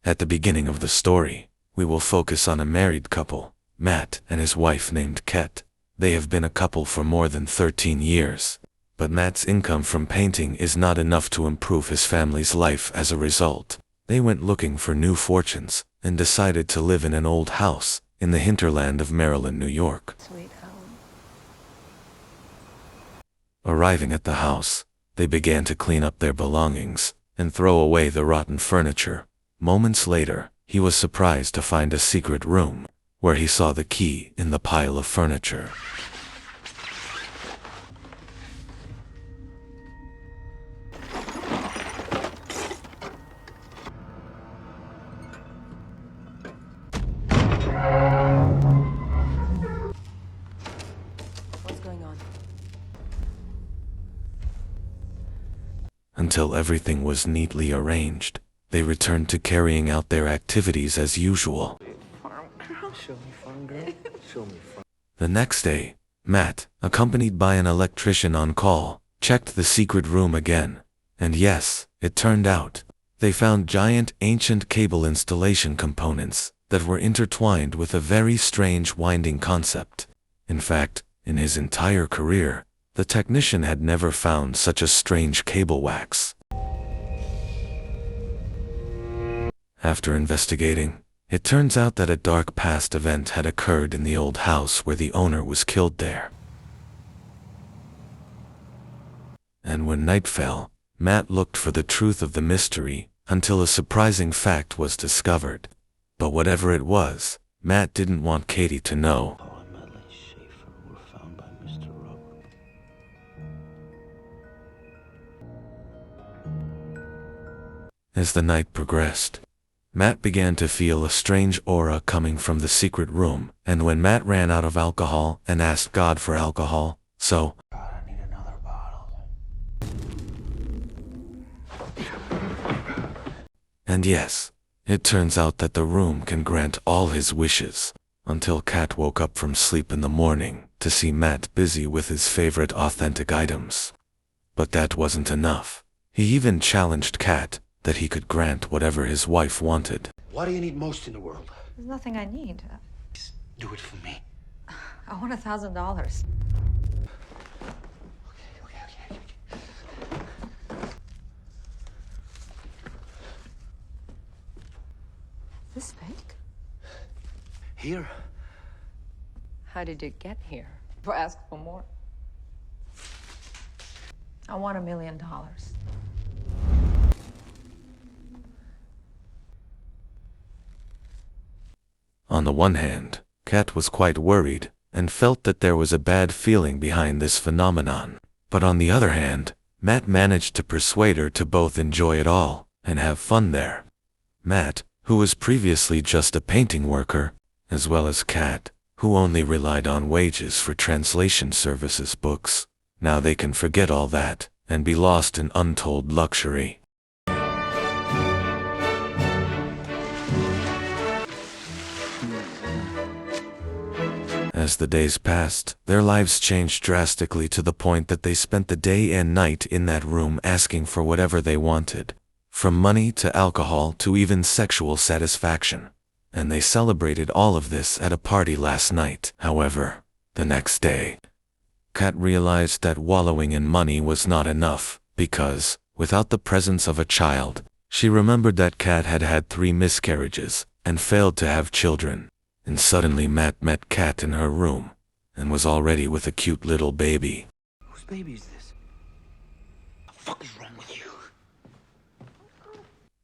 At the beginning of the story, we will focus on a married couple, Matt and his wife named Ket. They have been a couple for more than 13 years. But Matt's income from painting is not enough to improve his family's life. As a result, they went looking for new fortunes and decided to live in an old house in the hinterland of Maryland, New York. Sweet home. Arriving at the house, they began to clean up their belongings and throw away the rotten furniture. Moments later, he was surprised to find a secret room, where he saw the key in the pile of furniture. What's going on? Until everything was neatly arranged, they returned to carrying out their activities as usual. Show me fun, girl. Show me fun. The next day, Matt, accompanied by an electrician on call, checked the secret room again. And yes, it turned out, they found giant ancient cable installation components that were intertwined with a very strange winding concept. In fact, in his entire career, the technician had never found such a strange cable wax. After investigating, it turns out that a dark past event had occurred in the old house where the owner was killed there. And when night fell, Matt looked for the truth of the mystery until a surprising fact was discovered. But whatever it was, Matt didn't want Katie to know. Paul and Madeline Schaefer were found by Mr. Rowe. As the night progressed, Matt began to feel a strange aura coming from the secret room, and when Matt ran out of alcohol and asked God for alcohol, so, God, I need another bottle. and yes, it turns out that the room can grant all his wishes, until Kat woke up from sleep in the morning to see Matt busy with his favorite authentic items. But that wasn't enough. He even challenged Kat that he could grant whatever his wife wanted. What do you need most in the world? There's nothing I need. Just do it for me. I want $1,000. Okay. Is this fake? Here? How did it get here? For ask for more. I want $1 million. On the one hand, Kat was quite worried and felt that there was a bad feeling behind this phenomenon. But on the other hand, Matt managed to persuade her to both enjoy it all and have fun there. Matt, who was previously just a painting worker, as well as Kat, who only relied on wages for translation services books, now they can forget all that and be lost in untold luxury. As the days passed, their lives changed drastically to the point that they spent the day and night in that room asking for whatever they wanted, from money to alcohol to even sexual satisfaction. And they celebrated all of this at a party last night. However, the next day, Kat realized that wallowing in money was not enough, because, without the presence of a child, she remembered that Kat had had 3 miscarriages and failed to have children. And suddenly Matt met Kat in her room, and was already with a cute little baby. Whose baby is this? The fuck is wrong with you?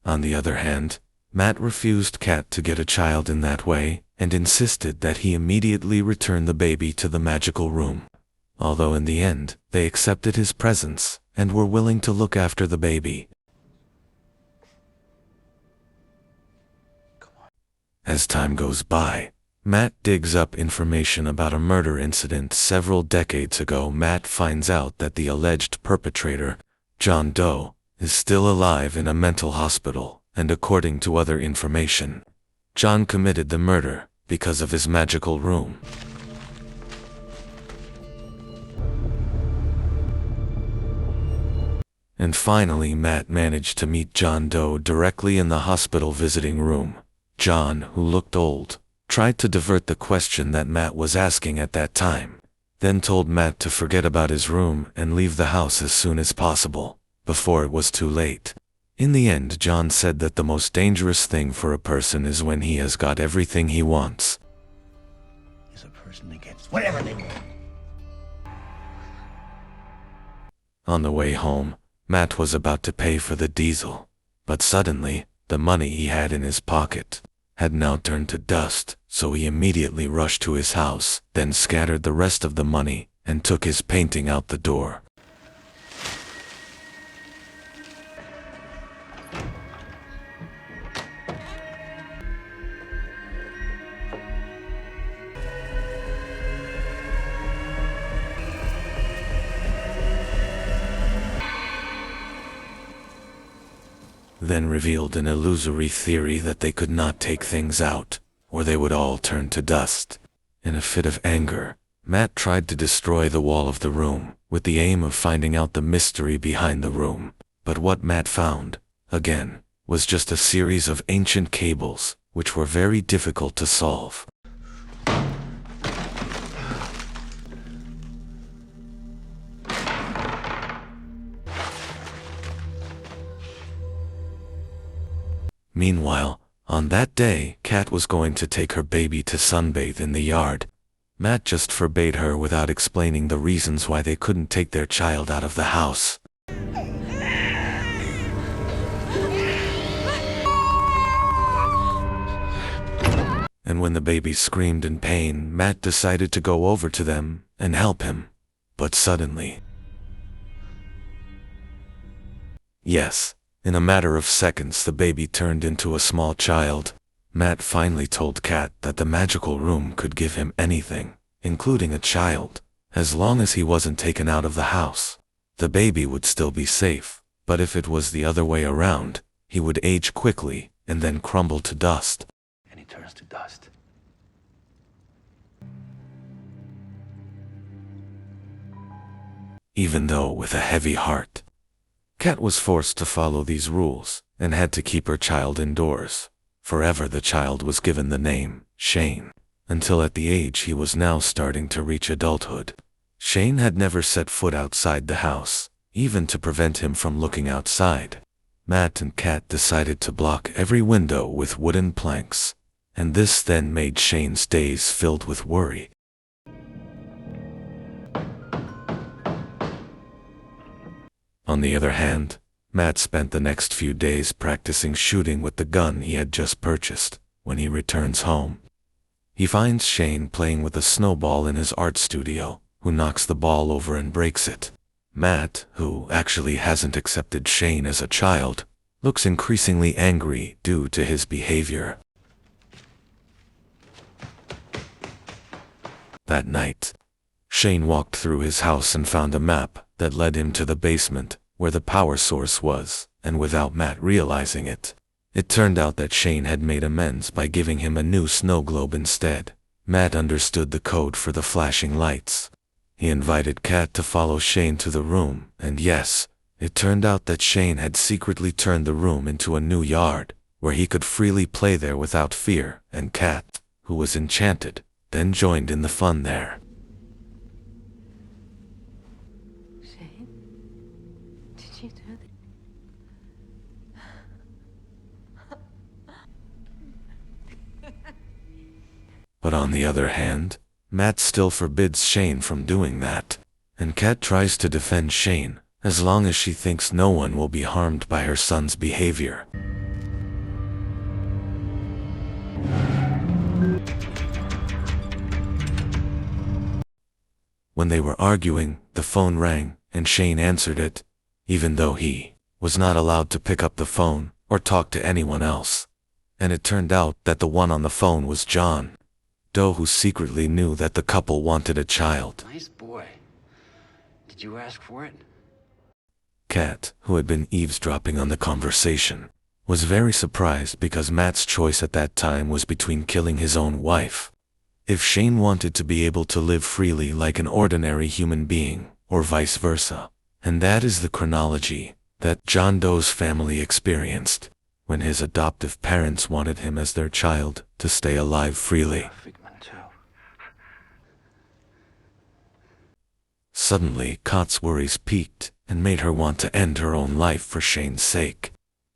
On the other hand, Matt refused Kat to get a child in that way, and insisted that he immediately return the baby to the magical room. Although in the end, they accepted his presence, and were willing to look after the baby. As time goes by, Matt digs up information about a murder incident several decades ago. Matt finds out that the alleged perpetrator, John Doe, is still alive in a mental hospital, and according to other information, John committed the murder because of his magical room. And finally Matt managed to meet John Doe directly in the hospital visiting room. John, who looked old, tried to divert the question that Matt was asking at that time, then told Matt to forget about his room and leave the house as soon as possible, before it was too late. In the end, John said that the most dangerous thing for a person is when he has got everything he wants. Is a person that gets whatever they want. On the way home, Matt was about to pay for the diesel, but suddenly, the money he had in his pocket had now turned to dust, so he immediately rushed to his house, then scattered the rest of the money and took his painting out the door. Then revealed an illusory theory that they could not take things out, or they would all turn to dust. In a fit of anger, Matt tried to destroy the wall of the room, with the aim of finding out the mystery behind the room. But what Matt found, again, was just a series of ancient cables, which were very difficult to solve. Meanwhile, on that day, Kat was going to take her baby to sunbathe in the yard. Matt just forbade her without explaining the reasons why they couldn't take their child out of the house. And when the baby screamed in pain, Matt decided to go over to them and help him. But suddenly, yes, in a matter of seconds the baby turned into a small child. Matt finally told Kat that the magical room could give him anything, including a child, as long as he wasn't taken out of the house. The baby would still be safe, but if it was the other way around, he would age quickly and then crumble to dust. And he turns to dust. Even though with a heavy heart, Kat was forced to follow these rules and had to keep her child indoors. Forever the child was given the name Shane, until at the age he was now starting to reach adulthood. Shane had never set foot outside the house, even to prevent him from looking outside. Matt and Kat decided to block every window with wooden planks, and this then made Shane's days filled with worry. On the other hand, Matt spent the next few days practicing shooting with the gun he had just purchased. When he returns home, he finds Shane playing with a snowball in his art studio, who knocks the ball over and breaks it. Matt, who actually hasn't accepted Shane as a child, looks increasingly angry due to his behavior. That night, Shane walked through his house and found a map that led him to the basement, where the power source was, and without Matt realizing it, it turned out that Shane had made amends by giving him a new snow globe instead. Matt understood the code for the flashing lights. He invited Kat to follow Shane to the room, and yes, it turned out that Shane had secretly turned the room into a new yard, where he could freely play there without fear, and Kat, who was enchanted, then joined in the fun there. Shane? Did you do that? But on the other hand, Matt still forbids Shane from doing that, and Kat tries to defend Shane, as long as she thinks no one will be harmed by her son's behavior. When they were arguing, the phone rang, and Shane answered it, even though he was not allowed to pick up the phone or talk to anyone else. And it turned out that the one on the phone was John Doe, who secretly knew that the couple wanted a child. Nice boy. Did you ask for it? Kat, who had been eavesdropping on the conversation, was very surprised because Matt's choice at that time was between killing his own wife. If Shane wanted to be able to live freely like an ordinary human being, or vice versa, and that is the chronology, that John Doe's family experienced when his adoptive parents wanted him as their child to stay alive freely. Figment too. Suddenly, Kat's worries peaked and made her want to end her own life for Shane's sake.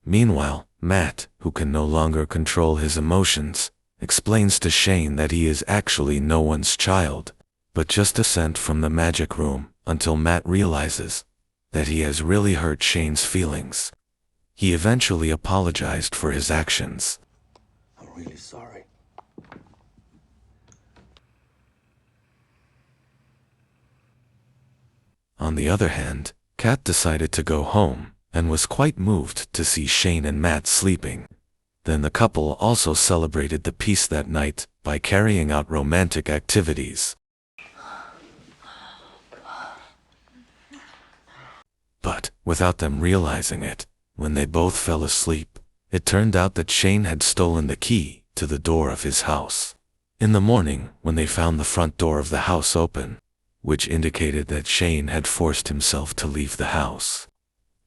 Meanwhile, Matt, who can no longer control his emotions, explains to Shane that he is actually no one's child, but just a scent from the magic room, until Matt realizes that he has really hurt Shane's feelings. He eventually apologized for his actions. I'm really sorry. On the other hand, Kat decided to go home and was quite moved to see Shane and Matt sleeping. Then the couple also celebrated the peace that night by carrying out romantic activities. But, without them realizing it, when they both fell asleep, it turned out that Shane had stolen the key to the door of his house. In the morning, when they found the front door of the house open, which indicated that Shane had forced himself to leave the house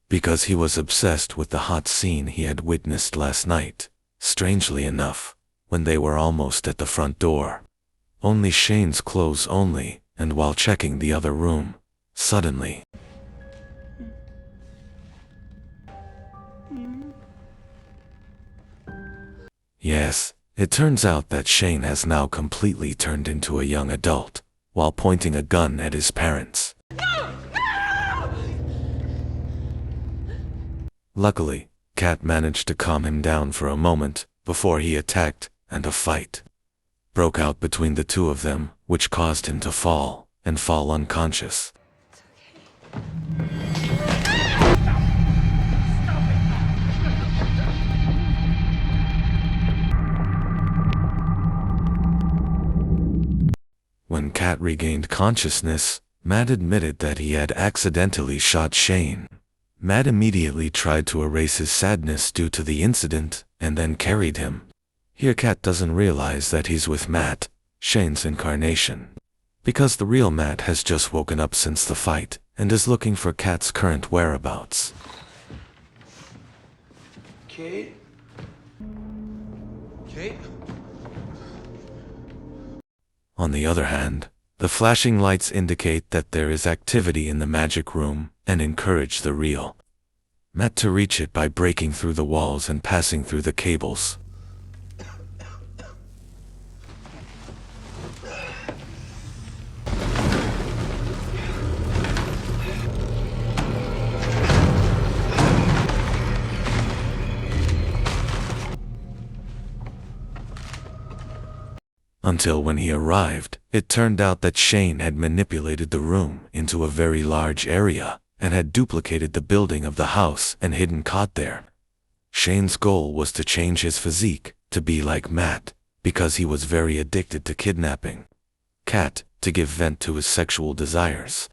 because he was obsessed with the hot scene he had witnessed last night. Strangely enough, when they were almost at the front door, only Shane's clothes only, and while checking the other room, suddenly, yes, it turns out that Shane has now completely turned into a young adult, while pointing a gun at his parents. Luckily, Kat managed to calm him down for a moment before he attacked, and a fight broke out between the two of them, which caused him to fall unconscious. When Kat regained consciousness, Matt admitted that he had accidentally shot Shane. Matt immediately tried to erase his sadness due to the incident and then carried him. Here Kat doesn't realize that he's with Matt, Shane's incarnation, because the real Matt has just woken up since the fight and is looking for Kat's current whereabouts. Kate? Kate? On the other hand, the flashing lights indicate that there is activity in the magic room and encourage the real Matt to reach it by breaking through the walls and passing through the cables. Until when he arrived, it turned out that Shane had manipulated the room into a very large area and had duplicated the building of the house and hidden Kat there. Shane's goal was to change his physique to be like Matt, because he was very addicted to kidnapping Kat to give vent to his sexual desires.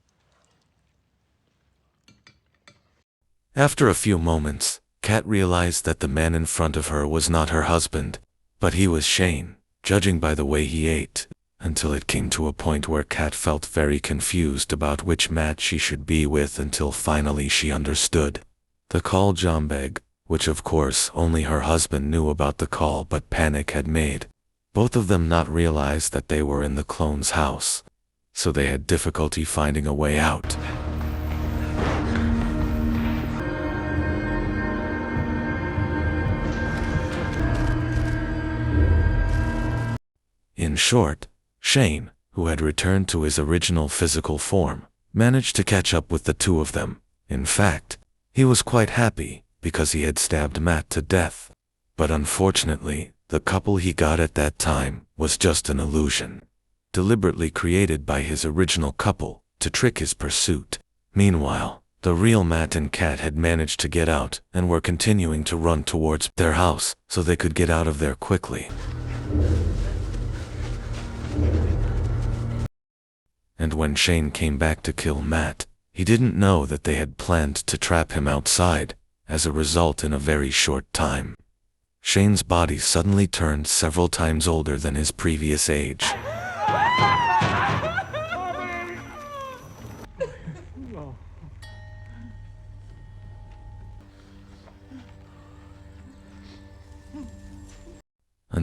After a few moments, Kat realized that the man in front of her was not her husband, but he was Shane, judging by the way he ate, until it came to a point where Kat felt very confused about which Matt she should be with until finally she understood. The call Jombeg, which of course only her husband knew about the call but panic had made. Both of them not realize that they were in the clone's house, so they had difficulty finding a way out. In short, Shane, who had returned to his original physical form, managed to catch up with the two of them. In fact, he was quite happy because he had stabbed Matt to death. But unfortunately, the couple he got at that time was just an illusion, deliberately created by his original couple to trick his pursuit. Meanwhile, the real Matt and Kat had managed to get out and were continuing to run towards their house so they could get out of there quickly. And when Shane came back to kill Matt, he didn't know that they had planned to trap him outside. As a result, in a very short time, Shane's body suddenly turned several times older than his previous age.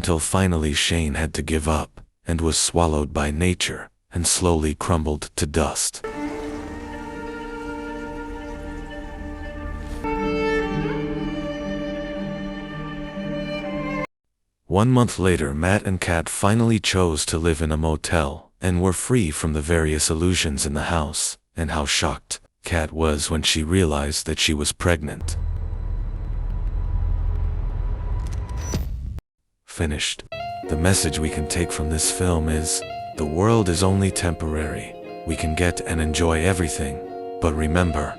until finally Shane had to give up, and was swallowed by nature, and slowly crumbled to dust. One month later, Matt and Kat finally chose to live in a motel, and were free from the various illusions in the house, and how shocked Kat was when she realized that she was pregnant. Finished. The message we can take from this film is, the world is only temporary. We can get and enjoy everything, but remember,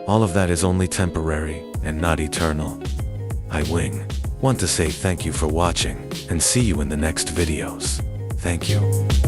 all of that is only temporary and not eternal. I want to say thank you for watching, and see you in the next videos. Thank you.